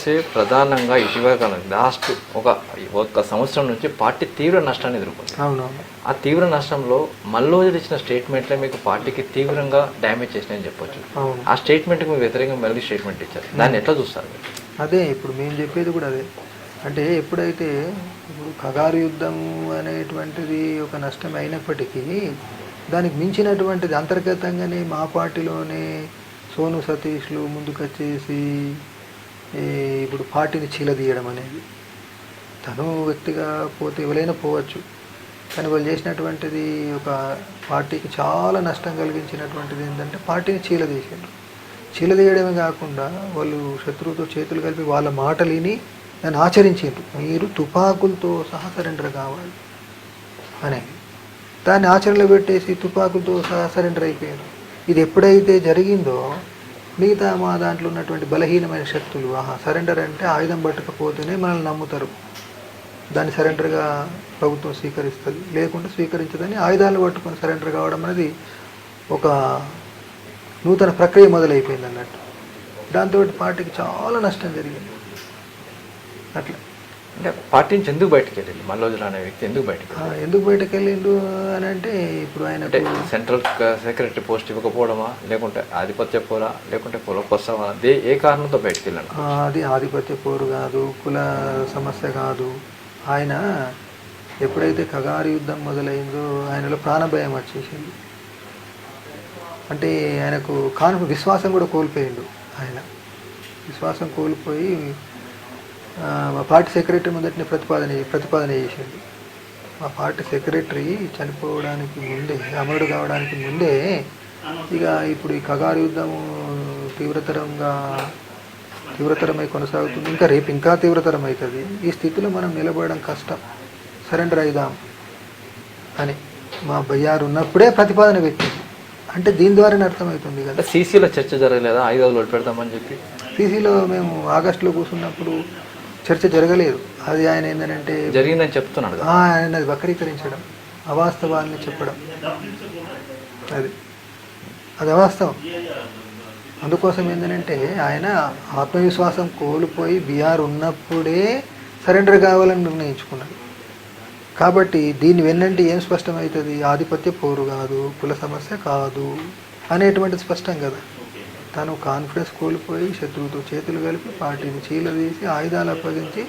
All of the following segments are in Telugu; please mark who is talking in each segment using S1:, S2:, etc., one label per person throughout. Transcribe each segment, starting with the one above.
S1: చూస్తే ప్రధానంగా ఇటీవల లాస్ట్ ఒక సంవత్సరం నుంచి పార్టీ తీవ్ర నష్టాన్ని ఎదుర్కొంది.
S2: అవునవును.
S1: ఆ తీవ్ర నష్టంలో మల్లోజులు ఇచ్చిన స్టేట్మెంట్లే మీకు పార్టీకి తీవ్రంగా డ్యామేజ్ చేసినాయని చెప్పొచ్చు. ఆ స్టేట్మెంట్కి మీకు వ్యతిరేకంగా మళ్ళీ స్టేట్మెంట్ ఇచ్చారు. దాన్ని ఎట్లా చూస్తారు?
S2: అదే ఇప్పుడు మేము చెప్పేది కూడా అదే. అంటే ఎప్పుడైతే ఇప్పుడు కగారు యుద్ధం అనేటువంటిది ఒక నష్టం అయినప్పటికీ దానికి మించినటువంటిది అంతర్గతంగానే మా పార్టీలోనే సోను సతీష్లు ముందుకొచ్చేసి ఇప్పుడు పార్టీని చీలదీయడం అనేది, తను వ్యక్తిగా పోతే ఎవరైనా పోవచ్చు, కానీ వాళ్ళు చేసినటువంటిది ఒక పార్టీకి చాలా నష్టం కలిగించినటువంటిది ఏంటంటే పార్టీని చీలదీసారు. చీలదీయడమే కాకుండా వాళ్ళు శత్రువుతో చేతులు కలిపి వాళ్ళ మాటలు విని దాన్ని ఆచరించారు. మీరు తుపాకులతో సహా సరెండర్ కావాలి అనేది దాన్ని ఆచరణలో పెట్టేసి తుపాకులతో సహా సరెండర్ అయిపోయారు. ఇది ఎప్పుడైతే జరిగిందో మిగతా మా దాంట్లో ఉన్నటువంటి బలహీనమైన శక్తులు సరెండర్ అంటే ఆయుధం పట్టకపోతేనే మనల్ని నమ్ముతారు, దాన్ని సరెండర్గా ప్రభుత్వం స్వీకరిస్తుంది, లేకుంటే స్వీకరించదని ఆయుధాలు పట్టుకొని సరెండర్ కావడం అనేది ఒక నూతన ప్రక్రియ మొదలైపోయింది అన్నట్టు. దాంతో పార్టీకి చాలా నష్టం జరిగింది. అట్లా
S1: అంటే పార్టీ నుంచి ఎందుకు బయటకు వెళ్ళింది మల్లోజులు అనే వ్యక్తి? ఎందుకు బయటకు
S2: వెళ్ళిండు అని అంటే ఇప్పుడు ఆయన
S1: సెంట్రల్ సెక్రటరీ పోస్ట్ ఇవ్వకపోవడమా, లేకుంటే ఆధిపత్య పోరా, లేకుంటే కుల కోసమా, ఏ కారణంతో బయటకు వెళ్ళాను?
S2: అది ఆధిపత్య పోరు కాదు, కుల సమస్య కాదు. ఆయన ఎప్పుడైతే కగారు యుద్ధం మొదలైందో ఆయనలో ప్రాణభయం వచ్చేసింది. అంటే ఆయనకు విశ్వాసం కూడా కోల్పోయిండు. ఆయన విశ్వాసం కోల్పోయి మా పార్టీ సెక్రటరీ మొదటిని ప్రతిపాదన చేసిండు. మా పార్టీ సెక్రటరీ చనిపోవడానికి ముందే, అమరుడు కావడానికి ముందే ఇక ఇప్పుడు ఈ కగారు యుద్ధము తీవ్రతరమై కొనసాగుతుంది, ఇంకా రేపు ఇంకా తీవ్రతరం అవుతుంది. ఈ స్థితిలో మనం నిలబడడం కష్టం, సరెండర్ అయిదాం అని మా బయ్యారు ఉన్నప్పుడే ప్రతిపాదన పెట్టింది. అంటే దీని ద్వారానే అర్థమవుతుంది కదా.
S1: సీసీలో చర్చ జరగలేదా ఆయుధాలు పెడతామని చెప్పి?
S2: సీసీలో మేము ఆగస్టులో కూర్చున్నప్పుడు చర్చ జరగలేదు. అది ఆయన ఏంటంటే
S1: జరిగిందని చెప్తున్నాడు,
S2: ఆయన అది వక్రీకరించడం, అవాస్తవాన్ని చెప్పడం, అది అవాస్తవం. అందుకోసం ఏంటంటే ఆయన ఆత్మవిశ్వాసం కోల్పోయి బీఆర్ ఉన్నప్పుడే సరెండర్ కావాలని నిర్ణయించుకున్నాడు. కాబట్టి దీన్ని వెన్నంటే ఏం స్పష్టమవుతుంది? ఆధిపత్య పోరు కాదు, కుల సమస్య కాదు అనేటువంటిది స్పష్టం కదా. తను కాన్ఫిడెన్స్ కోల్పోయి శత్రువుతో చేతులు కలిపి పార్టీని చీలదీసి ఆయుధాలు అప్పగించి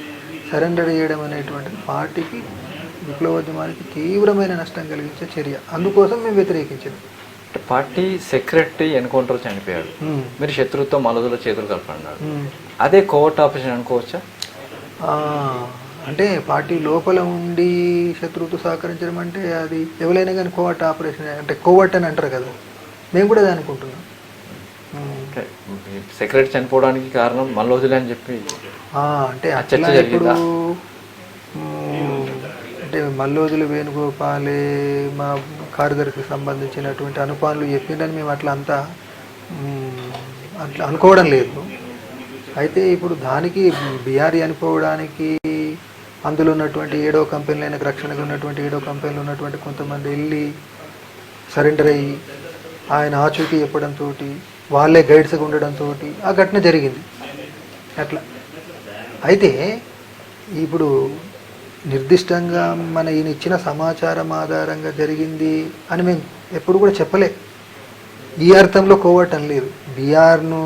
S2: సరెండర్ చేయడం అనేటువంటిది పార్టీకి, విప్లవోద్యమానికి తీవ్రమైన నష్టం కలిగించే చర్య. అందుకోసం మేము వ్యతిరేకించాం.
S1: పార్టీ సెక్రటరీ ఎన్కౌంటర్ చనిపోయాడు, మీరు శత్రువుతో మలదులో చేతులు కలపన్నాడు, అదే కోవర్ట్ ఆపరేషన్ అనుకోవచ్చా?
S2: అంటే పార్టీ లోపల ఉండి శత్రువుతో సహకరించడం అంటే అది ఎవరైనా కానీ కోవర్ట్ ఆపరేషన్, అంటే కోవర్ట్ అని అంటారు కదా, మేము కూడా అది అనుకుంటున్నాం.
S1: సెక్రటరీ చనిపోవడానికి కారణం మల్లోజులే అని చెప్పి
S2: అంటే అట్లా ఇప్పుడు అంటే మల్లోజులు వేణుగోపాలే మా కార్యదర్శికి సంబంధించినటువంటి అనుపానులు చెప్పిందని మేము అట్లా అనుకోవడం లేదు. అయితే ఇప్పుడు దానికి బీఆర్ఈ అనుకోవడానికి అందులో ఉన్నటువంటి 7వ కంపెనీలైన రక్షణగా ఉన్నటువంటి 7వ కంపెనీలో ఉన్నటువంటి కొంతమంది వెళ్ళి సరెండర్ అయ్యి ఆయన ఆచూకీ చెప్పడంతో, వాళ్ళే గైడ్స్గా ఉండడంతో ఆ ఘటన జరిగింది. అట్లా అయితే ఇప్పుడు నిర్దిష్టంగా ఈయన ఇచ్చిన సమాచారం ఆధారంగా జరిగింది అని మేము ఎప్పుడు కూడా చెప్పలే. ఈ అర్థంలో కోవటం లేదు. బీఆర్ను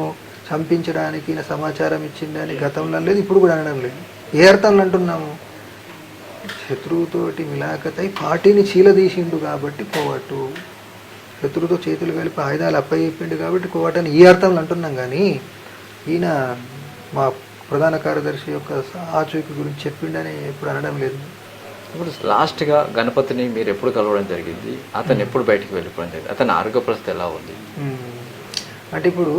S2: చంపించడానికి ఈయన సమాచారం ఇచ్చిందని గతంలో లేదు, ఇప్పుడు కూడా అనడం లేదు. ఏ అర్థంలో అంటున్నాము? శత్రువుతోటి మిలాఖతై పార్టీని చీలదీసిండు కాబట్టి కోవట్టు, శత్రువుతో చేతులు కలిపి ఆయుధాలు అప్పచెప్పిండు కాబట్టి కోవటని ఈ అర్థంలో అంటున్నాం. కానీ ఈయన మా ప్రధాన కార్యదర్శి యొక్క ఆచూకీ గురించి చెప్పిండని ఎప్పుడు అనడం లేదు.
S1: ఇప్పుడు లాస్ట్గా గణపతిని మీరు ఎప్పుడు కలవడం జరిగింది? అతను ఎప్పుడు బయటకు వెళ్ళిపోవడం జరిగింది? అతని ఆరోగ్య పరిస్థితి ఎలా ఉంది?
S2: అంటే ఇప్పుడు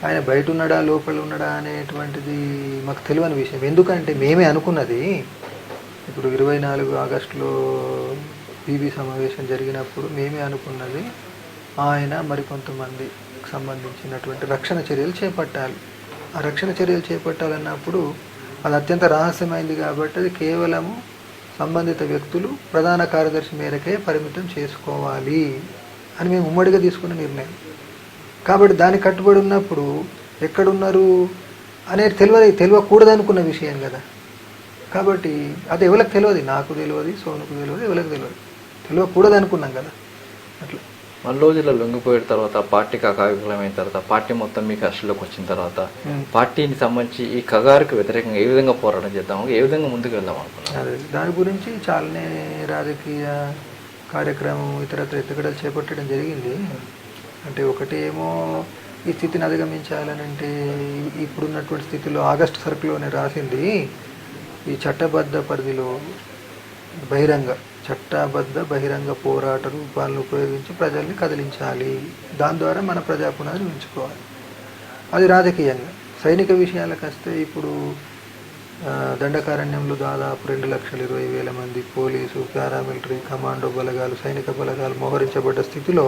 S2: ఆయన బయట ఉన్నాడా లోపల ఉన్నాడా అనేటువంటిది మాకు తెలియని విషయం. ఎందుకంటే మేమే అనుకున్నది, ఇప్పుడు 24 ఆగస్టులో పీబీ సమావేశం జరిగినప్పుడు మేమే అనుకున్నది ఆయన మరికొంతమందికి సంబంధించినటువంటి రక్షణ చర్యలు చేపట్టాలి. ఆ రక్షణ చర్యలు చేపట్టాలన్నప్పుడు అది అత్యంత రహస్యమైంది కాబట్టి అది కేవలము సంబంధిత వ్యక్తులు ప్రధాన కార్యదర్శి మేరకే పరిమితం చేసుకోవాలి అని మేము ఉమ్మడిగా తీసుకున్న నిర్ణయం. కాబట్టి దానికి కట్టుబడి ఉన్నప్పుడు ఎక్కడున్నారు అనేది తెలియకూడదు అనుకున్న విషయం కదా. కాబట్టి అది ఎవరికి తెలియదు, నాకు తెలియదు, సోనుకు తెలియదు, ఎవరికి తెలియకూడదు అనుకున్నాం కదా. అట్లా
S1: మల్లోజులో లొంగిపోయిన తర్వాత పార్టీకి అకావికలమైన తర్వాత పార్టీ మొత్తం మీ కష్టంలోకి వచ్చిన తర్వాత పార్టీని సంబంధించి ఈ కగారుకు వ్యతిరేకంగా ఏ విధంగా పోరాటం చేద్దాం, ఏ విధంగా ముందుకు వెళ్దాం అనుకున్నాం.
S2: అదే దాని గురించి చాలానే రాజకీయ కార్యక్రమం ఇతరత్ర ఎత్తుగడలు చేపట్టడం జరిగింది. అంటే ఒకటేమో ఈ స్థితిని అధిగమించాలని అంటే ఇప్పుడున్నటువంటి స్థితిలో ఆగస్టు సర్కులోనే రాసింది ఈ చట్టబద్ధ పరిధిలో చట్టబద్ధ బహిరంగ పోరాట రూపాలను ఉపయోగించి ప్రజల్ని కదిలించాలి, దాని ద్వారా మన ప్రజాపునాదిని ఉంచుకోవాలి. అది రాజకీయంగా. సైనిక విషయాలకు వస్తే ఇప్పుడు దండకారణ్యంలో దాదాపు 2,20,000 మంది పోలీసు, పారామిలిటరీ, కమాండో బలగాలు, సైనిక బలగాలు మోహరించబడ్డ స్థితిలో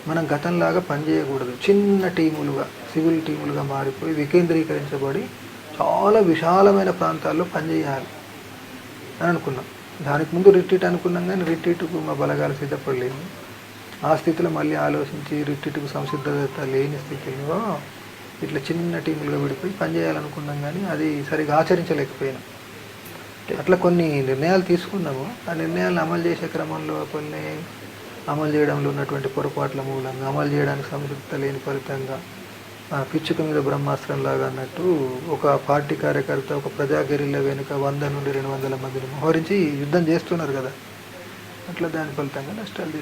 S2: మనం గతంలాగా పనిచేయకూడదు. చిన్న టీములుగా, సివిల్ టీములుగా మారిపోయి వికేంద్రీకరించబడి చాలా విశాలమైన ప్రాంతాల్లో పనిచేయాలి అని అనుకున్నాం. దానికి ముందు రిట్రీట్ అనుకున్నాం, కానీ రిట్రీట్కు మా బలగాలు సిద్ధపడలేము. ఆ స్థితిలో మళ్ళీ ఆలోచించి రిట్రీట్కు సంసిద్ధత లేని స్థితిలో ఇట్లా చిన్న టీములుగా విడిపోయి పనిచేయాలనుకున్నాం, కానీ అది సరిగా ఆచరించలేకపోయినాం. అట్లా కొన్ని నిర్ణయాలు తీసుకున్నాము. ఆ నిర్ణయాలను అమలు చేసే క్రమంలో కొన్ని అమలు చేయడంలో ఉన్నటువంటి పొరపాట్ల మూలంగా, అమలు చేయడానికి సంసిద్ధత లేని ఫలితంగా పిచ్చుక మీద బ్రహ్మాస్త్రం లాగా అన్నట్టు ఒక పార్టీ కార్యకర్త ఒక ప్రజా గెరిల్లా వెనుక 100 నుండి 200 మందిని మోహరించి యుద్ధం చేస్తున్నారు కదా. అట్లా దాని ఫలితంగా నష్టాలు